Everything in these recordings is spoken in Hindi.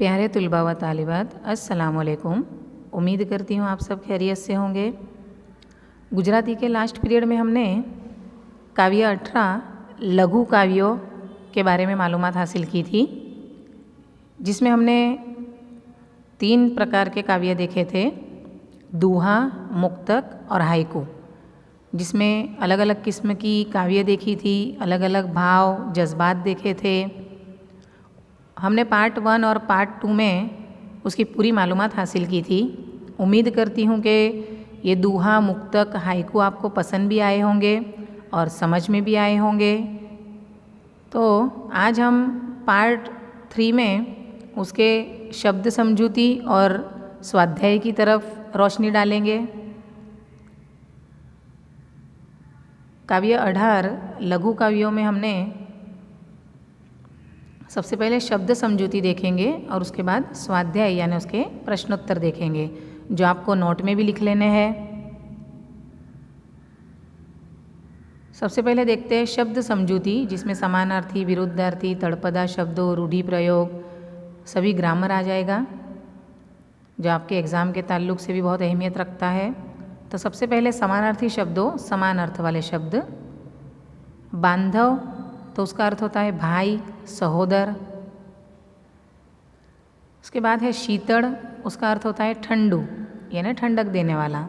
प्यारे तुलबा व तालिबात, अस्सलामुअलैकुम। उम्मीद करती हूँ आप सब खैरियत से होंगे। गुजराती के लास्ट पीरियड में हमने काव्य 18 लघु काव्यों के बारे में मालूमात हासिल की थी, जिसमें हमने 3 प्रकार के काव्य देखे थे, दोहा, मुक्तक और हाइकू, जिसमें अलग अलग किस्म की काव्य देखी थी, अलग अलग भाव जज्बात देखे थे। हमने पार्ट 1 और पार्ट 2 में उसकी पूरी मालूमात हासिल की थी। उम्मीद करती हूँ कि ये दोहा, मुक्तक, हाइकू आपको पसंद भी आए होंगे और समझ में भी आए होंगे। तो आज हम पार्ट 3 में उसके शब्द समझूती और स्वाध्याय की तरफ रोशनी डालेंगे। काव्य 18 लघु काव्यों में हमने सबसे पहले शब्द समझूती देखेंगे और उसके बाद स्वाध्याय यानी उसके प्रश्नोत्तर देखेंगे, जो आपको नोट में भी लिख लेने हैं। सबसे पहले देखते हैं शब्द समझूती, जिसमें समानार्थी, विरुद्धार्थी, तड़पदा शब्दों, रूढ़ि प्रयोग, सभी ग्रामर आ जाएगा, जो आपके एग्ज़ाम के ताल्लुक से भी बहुत अहमियत रखता है। तो सबसे पहले समानार्थी शब्दों, समान अर्थ वाले शब्द। बांधव, तो उसका अर्थ होता है भाई, सहोदर। उसके बाद है शीतड़, उसका अर्थ होता है ठंडू यानी ठंडक देने वाला।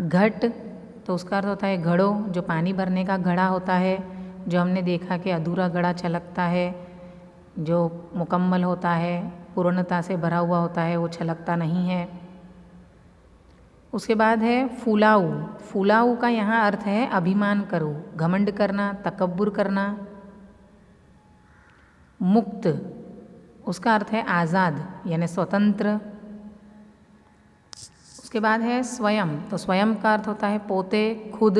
घट, तो उसका अर्थ होता है घड़ो, जो पानी भरने का घड़ा होता है, जो हमने देखा कि अधूरा घड़ा छलकता है, जो मुकम्मल होता है, पूर्णता से भरा हुआ होता है, वो छलकता नहीं है। उसके बाद है फूलाऊ। फूलाऊ का यहाँ अर्थ है अभिमान करो, घमंड करना, तकब्बुर करना। मुक्त, उसका अर्थ है आज़ाद यानी स्वतंत्र। उसके बाद है स्वयं, तो स्वयं का अर्थ होता है पोते, खुद,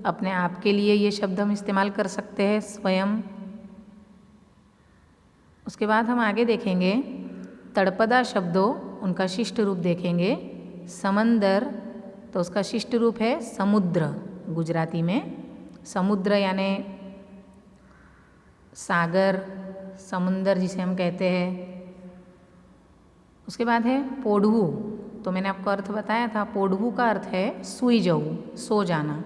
अपने आप के लिए ये शब्द हम इस्तेमाल कर सकते हैं, स्वयं। उसके बाद हम आगे देखेंगे तड़पदा शब्दों, उनका शिष्ट रूप देखेंगे। समंदर, तो उसका शिष्ट रूप है समुद्र, गुजराती में समुद्र यानी सागर, समुंदर जिसे हम कहते हैं। उसके बाद है पोढ़ू, तो मैंने आपको अर्थ बताया था, पोढ़ू का अर्थ है सूई जाऊ, सो जाना।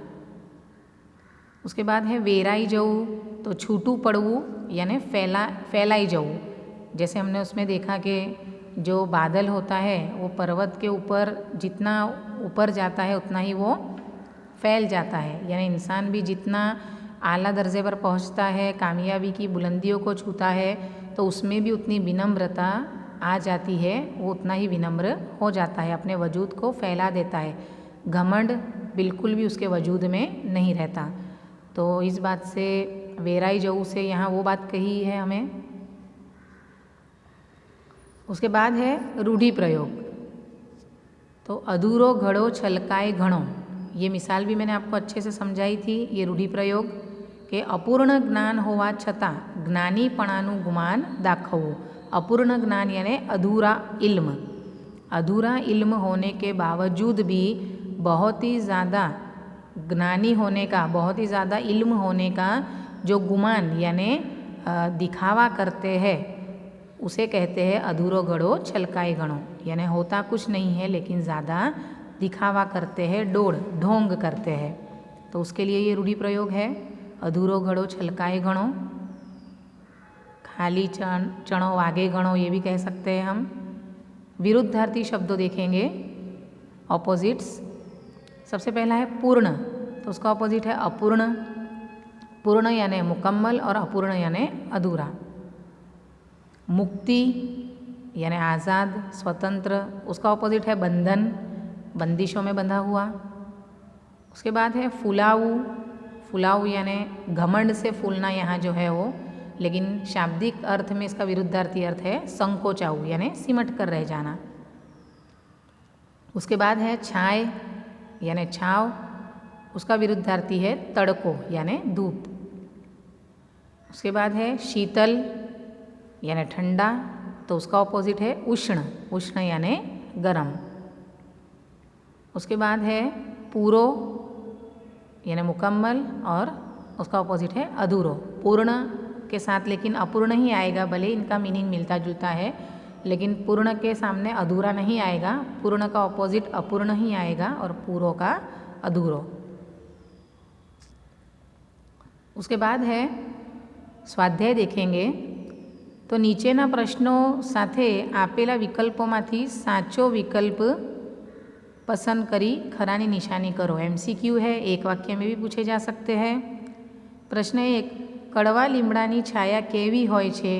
उसके बाद है वेराई जाऊ, तो छूटू पड़वू यानी फैलाई जाऊ। जैसे हमने उसमें देखा कि जो बादल होता है वो पर्वत के ऊपर जितना ऊपर जाता है उतना ही वो फैल जाता है, यानी इंसान भी जितना आला दर्जे पर पहुंचता है, कामयाबी की बुलंदियों को छूता है, तो उसमें भी उतनी विनम्रता आ जाती है, वो उतना ही विनम्र हो जाता है, अपने वजूद को फैला देता है। घमंड बिल्कुल भी उसके वजूद में नहीं रहता। तो इस बात से वेराई जाऊ से यहाँ वो बात कही है हमें। उसके बाद है रूढ़ि प्रयोग, तो अधूरो घड़ो छलकाए घणो, ये मिसाल भी मैंने आपको अच्छे से समझाई थी। ये रूढ़ि प्रयोग કે અપૂર્ણ જ્ઞાન હોવા છતાં જ્ઞાનીપણાનું ગુમાન દાખવવું। अपूर्ण ज्ञान यानी अधूरा इल्म, अधूरा इल्म होने के बावजूद भी बहुत ही ज़्यादा ज्ञानी होने का, बहुत ही ज़्यादा इल्म होने का जो गुमान यानी दिखावा करते हैं, उसे कहते हैं अधूरो घड़ो छलकाए घणो, यानी होता कुछ नहीं है लेकिन ज़्यादा दिखावा करते हैं, ढोंग करते हैं, तो उसके लिए ये रूढ़ि प्रयोग है, अधूरो घड़ो छलकाए घणो। खाली चणो वागे घणो, ये भी कह सकते हैं हम। विरुद्धार्थी शब्दों देखेंगे, ऑपोजिट्स। सबसे पहला है पूर्ण, तो उसका ऑपोजिट है अपूर्ण। पूर्ण यानी मुकम्मल और अपूर्ण यानी अधूरा। मुक्ति यानी आज़ाद, स्वतंत्र, उसका ऑपोजिट है बंधन, बंदिशों में बंधा हुआ। उसके बाद है फुलाऊ। फुलाऊ यानी घमंड से फूलना यहाँ जो है वो, लेकिन शाब्दिक अर्थ में इसका विरुद्धार्थी अर्थ है संकोचाऊ यानी सिमट कर रह जाना। उसके बाद है छाय यानी छाव, उसका विरुद्धार्थी है तड़को यानी धूप। उसके बाद है शीतल यानी ठंडा, तो उसका ऑपोजिट है उष्ण, उष्ण यानी गर्म। उसके बाद है पूरो यानी मुकम्मल, और उसका ऑपोजिट है अधूरो। पूर्ण के साथ लेकिन अपूर्ण ही आएगा, भले इनका मीनिंग मिलता जुलता है, लेकिन पूर्ण के सामने अधूरा नहीं आएगा, पूर्ण का ऑपोजिट अपूर्ण ही आएगा और पूरो का अधूरो। उसके बाद है स्वाध्याय देखेंगे तो नीचेना प्रश्नों साथे आपेला विकल्पोमांथी साचो विकल्प पसंद करी खरानी निशानी करो। MCQ है, एक वाक्य में भी पूछे जा सकते हैं। प्रश्न 1, कड़वा लीमड़ानी छाया केवी होय छे?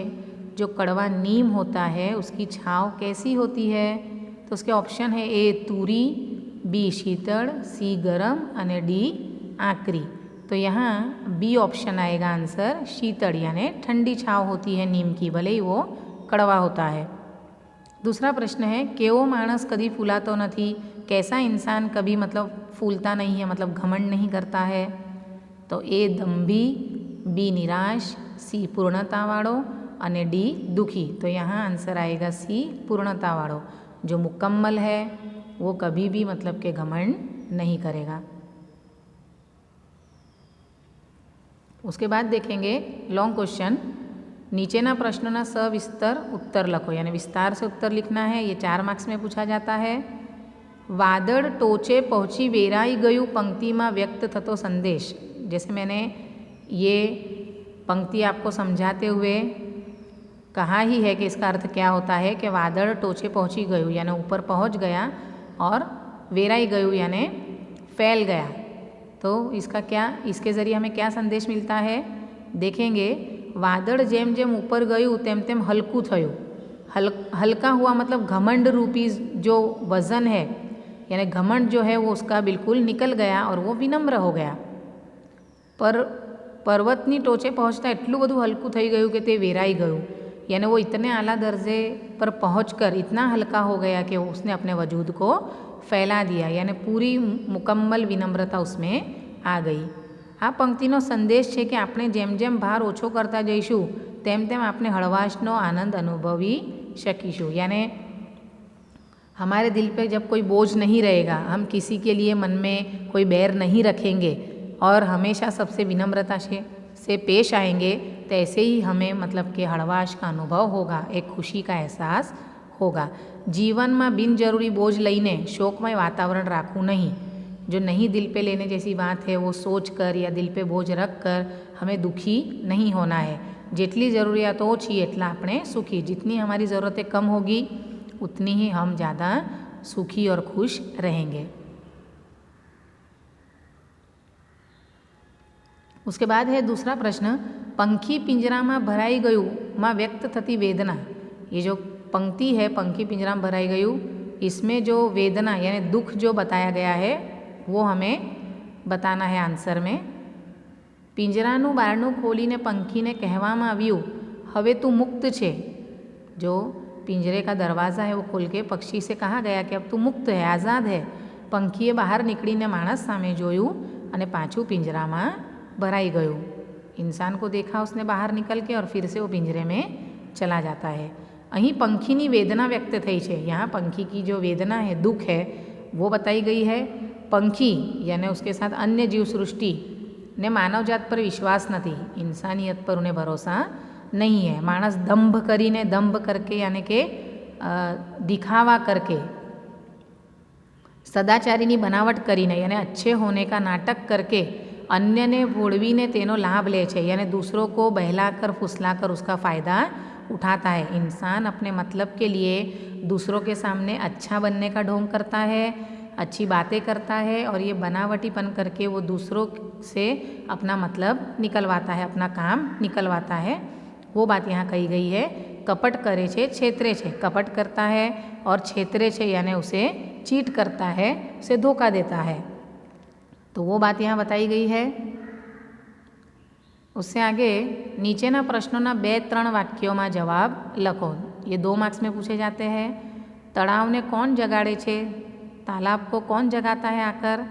जो कड़वा नीम होता है उसकी छाँव कैसी होती है? तो उसके ऑप्शन है A Turi, B Sheetal, C गरम और D आकरी। तो यहाँ B ऑप्शन आएगा आंसर, शीतल यानी ठंडी छाँव होती है नीम की, भले ही वो कड़वा होता है। दूसरा प्रश्न है केवो मानस कभी फूलातो नहीं? कैसा इंसान कभी मतलब फूलता नहीं है, मतलब घमंड नहीं करता है? तो A दंभी, B निराश, C पूर्णतावाळो और D दुखी। तो यहाँ आंसर आएगा C पूर्णतावाळो। जो मुकम्मल है वो कभी भी मतलब के घमंड नहीं करेगा। उसके बाद देखेंगे लॉन्ग क्वेश्चन, नीचेना प्रश्नों सविस्तर उत्तर लखो, यानी विस्तार से उत्तर लिखना है। ये 4 मार्क्स में पूछा जाता है। वादळ टोचे पहुँची वेराई गयु पंक्ति में व्यक्त थतो संदेश। जैसे मैंने ये पंक्ति आपको समझाते हुए कहा ही है कि इसका अर्थ क्या होता है कि वादळ टोचे पहुँची गयु यानी ऊपर पहुँच गया और वेराई गयु यानी फैल गया। तो इसका क्या, इसके ज़रिए हमें क्या संदेश मिलता है देखेंगे। वादळ जेम जेम ऊपर गयु तेम तेम हल्कू थयु। हल्का हुआ मतलब घमंड रूपी जो वज़न है यानी घमंड जो है वो उसका बिल्कुल निकल गया और वो विनम्र हो गया। पर पर्वतनी टोचे पहुँचता एटलू बधु हल्कू थई गयु कि ते वेराई गयु, यानी वो इतने आला दर्जे पर पहुंचकर इतना हल्का हो गया कि उसने अपने वजूद को फैला दिया, यानी पूरी मुकम्मल विनम्रता उसमें आ गई। आ पंक्तिनो संदेश है कि आपने जेम जेम भार ओछो करता जईशुं तेम तेम आपने हळवाशनो आनंद अनुभवी शकीशुं। यानी हमारे दिल पे जब कोई बोझ नहीं रहेगा, हम किसी के लिए मन में कोई बैर नहीं रखेंगे और हमेशा सबसे विनम्रता से पेश आएंगे, तो ऐसे ही हमें मतलब कि हड़वाश का अनुभव होगा, एक खुशी का एहसास होगा। जीवन में बिनजरूरी बोझ लईने शोकमय वातावरण राखવું नहीं। जो नहीं दिल पे लेने जैसी बात है वो सोच कर या दिल पे बोझ रख कर हमें दुखी नहीं होना है। जितनी ज़रूरियात ओछी एटला आपणे सुखी। जितनी हमारी ज़रूरतें कम होगी उतनी ही हम ज़्यादा सुखी और खुश रहेंगे। उसके बाद है दूसरा प्रश्न, पंखी पिंजरा में भराई गयु में व्यक्त थती वेदना। ये जो पंक्ति है पंखी पिंजरा में भराई गयु, इसमें जो वेदना यानी दुख जो बताया गया है वो हमें बताना है आंसर में। पिंजराનું બારણું खोलीने पंखी ने કહેવામાં આવ્યું હવે તું मुक्त छे। जो पिंजरे का दरवाज़ा है वो खोल के पक्षी से कहा गया कि अब तू मुक्त है, आज़ाद है। पंखीए बहार निकलीने माणस सामे जोयु अने पाछू पिंजरा में भराई गयु। इंसान को देखा उसने बाहर निकल के और फिर से वो पिंजरे में चला जाता है। अहीं पंखीनी वेदना व्यक्त थई छे। यहाँ पंखी की जो वेदना है, दुख है, वो बताई गई है। पंखी यानी उसके साथ अन्य जीव सृष्टि ने मानव जात पर विश्वास नहीं, इंसानियत पर उन्हें भरोसा नहीं है। मानस दंभ करीने, दंभ करके यानी के दिखावा करके, सदाचारीनी बनावट करीने यानी अच्छे होने का नाटक करके अन्य ने भोड़वीने तेनो लाभ ले छे, यानी दूसरों को बहलाकर फुसलाकर उसका फ़ायदा उठाता है। इंसान अपने मतलब के लिए दूसरों के सामने अच्छा बनने का ढोंग करता है, अच्छी बातें करता है और ये बनावटीपन करके वो दूसरों से अपना मतलब निकलवाता है, अपना काम निकलवाता है। वो बात यहाँ कही गई है। कपट करे छे छेतरे छे, कपट करता है और छेतरे छे यानी उसे चीट करता है, उसे धोखा देता है। तो वो बात यहाँ बताई गई है। उससे आगे नीचेना प्रश्नों 2-3 वाक्यों में जवाब लखो। ये 2 मार्क्स में पूछे जाते हैं। तड़ाव ने कौन जगाड़े छे? तालाब को कौन जगाता है आकर?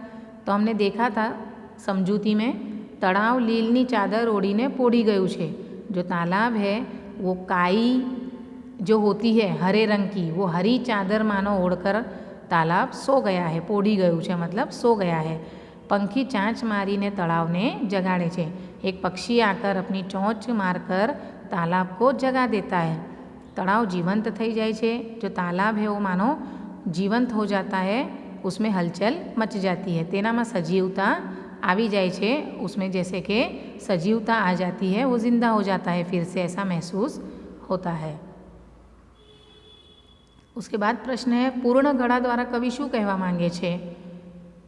तो हमने देखा था समझूती में, तड़ाव लीलनी चादर ओढ़ीने पोड़ी गयु छे। जो तालाब है वो काई जो होती है हरे रंग की, वो हरी चादर मानो ओढ़कर तालाब सो गया है, पोड़ी गयु छे मतलब सो गया है। पंखी चाँच मारीने तड़ाव ने जगाड़े छे। एक पक्षी आकर अपनी चोंच मारकर तालाब को जगा देता है। तड़ाव जीवंत थई जाए छे, जो तालाब है वो मानो जीवंत हो जाता है, उसमें हलचल मच जाती है, तेनामां सजीवता आवी जाए छे, उसमें जैसे कि सजीवता आ जाती है, वो जिंदा हो जाता है, फिर से ऐसा महसूस होता है। उसके बाद प्रश्न है पूर्ण घड़ा द्वारा कवि शू कहवा मांगे छे?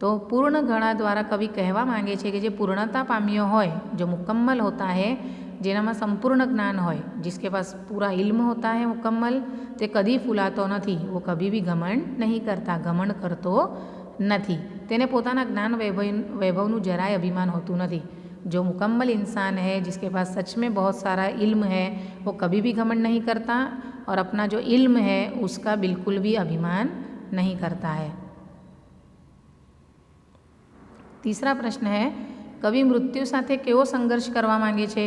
तो पूर्ण घड़ा द्वारा कवि कहवा मांगे छे कि जे पूर्णता पाम्यो होय, जो मुकम्मल होता है, जेनामां संपूर्ण ज्ञान होय, जिसके पास पूरा इल्म होता है मुकम्मल, ते कदी फूलातो नथी, वो कभी भी घमंड नहीं करता, घमंड करतो नथी, तेने पोताना ज्ञान वैभवनु जराय अभिमान होतुं नथी। जो मुकम्मल इंसान है, जिसके पास सच में बहुत सारा इल्म है, वो कभी भी घमंड नहीं करता और अपना जो इल्म है उसका बिल्कुल भी अभिमान नहीं करता है। तीसरा प्रश्न है कवि मृत्यु साथे केवो संघर्ष करवा मांगे छे?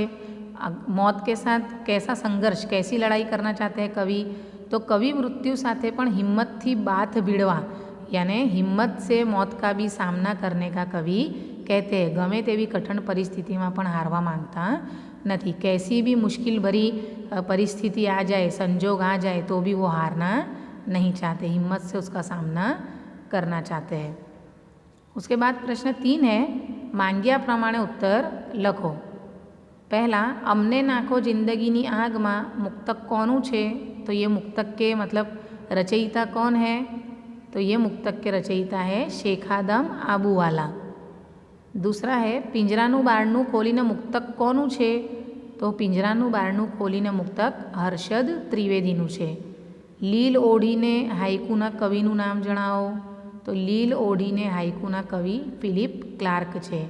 मौत के साथ कैसा संघर्ष, कैसी लड़ाई करना चाहते हैं कवि? तो कवि मृत्यु साथे पण हिम्मत थी बाथ भीड़वा, यानी हिम्मत से मौत का भी सामना करने का कवि कहते हैं। गमे तेवी कठिन परिस्थिति में पण हारवा मांगता नहीं, कैसी भी मुश्किल भरी परिस्थिति आ जाए, संजोग आ जाए, तो भी वो हारना नहीं चाहते, हिम्मत से उसका सामना करना चाहते हैं। उसके बाद प्रश्न 3 है मांग्या प्रमाणे उत्तर लखो। पहला, अमने नाखो जिंदगीनी आग में मुक्तक कोनु छे? तो ये मुक्तक के मतलब रचयिता कौन है? तो ये मुक्तक के रचयिता है शेखादम आबूवाला। दूसरा है पिंजरानु बारણું खोलीने मुक्तक कोनु छे? तो पिंजरानु बारણું खोलीने मुक्तक हर्षद त्रिवेदीनु छे। लील ओढ़ीने हाइकूना कविनु नाम जणावो। तो लील ओढ़ीने हाइकूना कवि फिलिप क्लार्क छे।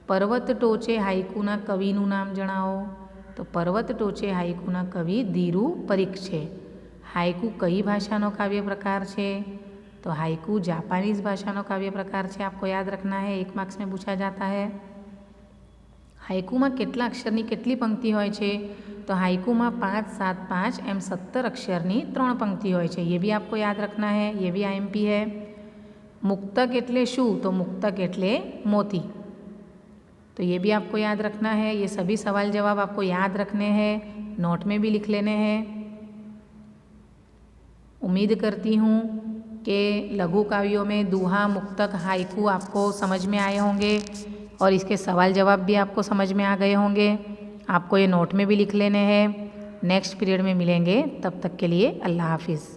पर्वत टोचे हाइकूना कविनु नाम जणावो। तो पर्वत टोचे हाइकूना कवि धीरू परीख छे। हाइकू कई भाषानो काव्य प्रकार छे? तो हाइकू जापानीज भाषानो काव्य प्रकार छे, आपको याद रखना है, 1 मार्क्स में पूछा जाता है। हाइकू में केटला अक्षरनी केटली पंक्ति होय छे? तो हाइकू में 5, 7, 5 एम 17 अक्षरनी 3 पंक्ति होय छे, ये भी आपको याद रखना है, ये भी IMP है। मुक्तक एटले शू? तो मुक्तक एटले मोती, तो ये भी आपको याद रखना है। ये सभी सवाल जवाब आपको याद रखने हैं, नोट में भी लिख लेने हैं। उम्मीद करती हूँ कि लघु काव्यों में दोहा, मुक्तक, हाइकू आपको समझ में आए होंगे और इसके सवाल जवाब भी आपको समझ में आ गए होंगे। आपको ये नोट में भी लिख लेने हैं। नेक्स्ट पीरियड में मिलेंगे, तब तक के लिए अल्लाह हाफिज़।